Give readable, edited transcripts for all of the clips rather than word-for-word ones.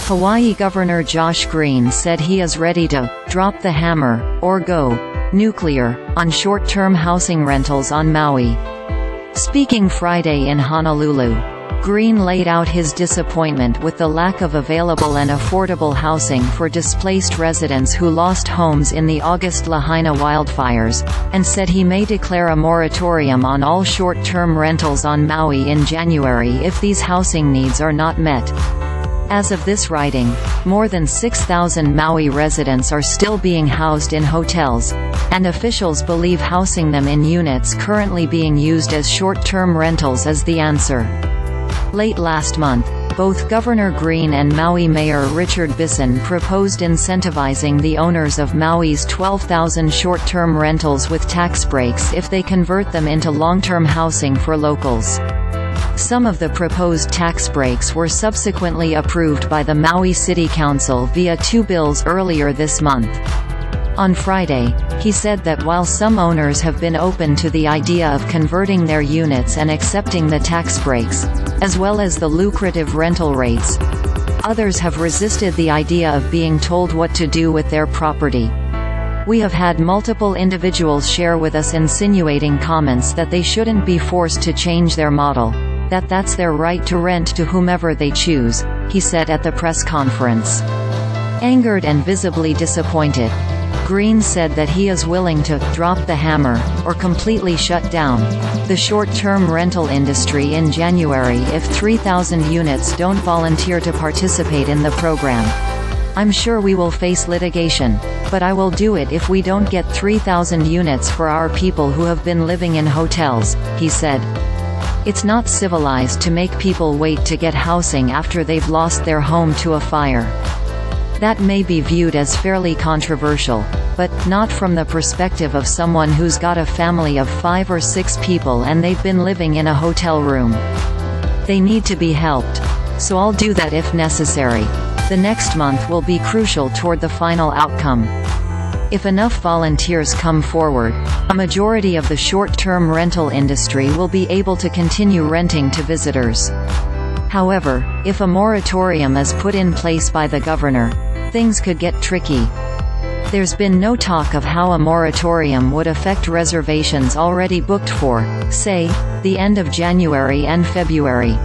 Hawaii Governor Josh Green said he is ready to drop the hammer, or go nuclear, on short-term housing rentals on Maui. Speaking Friday in Honolulu, Green laid out his disappointment with the lack of available and affordable housing for displaced residents who lost homes in the August Lahaina wildfires, and said he may declare a moratorium on all short-term rentals on Maui in January if these housing needs are not met. As of this writing, more than 6,000 Maui residents are still being housed in hotels, and officials believe housing them in units currently being used as short-term rentals is the answer. Late last month, both Governor Green and Maui Mayor Richard Bissen proposed incentivizing the owners of Maui's 12,000 short-term rentals with tax breaks if they convert them into long-term housing for locals. Some of the proposed tax breaks were subsequently approved by the Maui City Council via 2 bills earlier this month. On Friday, he said that while some owners have been open to the idea of converting their units and accepting the tax breaks, as well as the lucrative rental rates, others have resisted the idea of being told what to do with their property. We have had multiple individuals share with us insinuating comments that they shouldn't be forced to change their model, that that's their right to rent to whomever they choose, he said at the press conference. Angered and visibly disappointed, Green said that he is willing to drop the hammer, or completely shut down the short-term rental industry in January if 3,000 units don't volunteer to participate in the program. I'm sure we will face litigation, but I will do it if we don't get 3,000 units for our people who have been living in hotels, he said. It's not civilized to make people wait to get housing after they've lost their home to a fire. That may be viewed as fairly controversial, but not from the perspective of someone who's got a family of 5 or 6 people and they've been living in a hotel room. They need to be helped. So I'll do that if necessary. The next month will be crucial toward the final outcome. If enough volunteers come forward, a majority of the short-term rental industry will be able to continue renting to visitors. However, if a moratorium is put in place by the governor, things could get tricky. There's been no talk of how a moratorium would affect reservations already booked for, say, the end of January and February.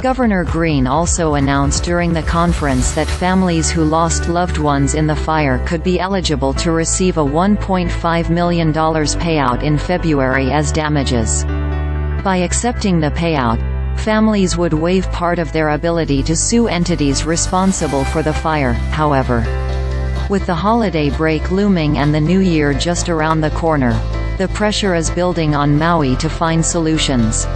Governor Green also announced during the conference that families who lost loved ones in the fire could be eligible to receive a $1.5 million payout in February as damages. By accepting the payout, families would waive part of their ability to sue entities responsible for the fire, however. With the holiday break looming and the new year just around the corner, the pressure is building on Maui to find solutions.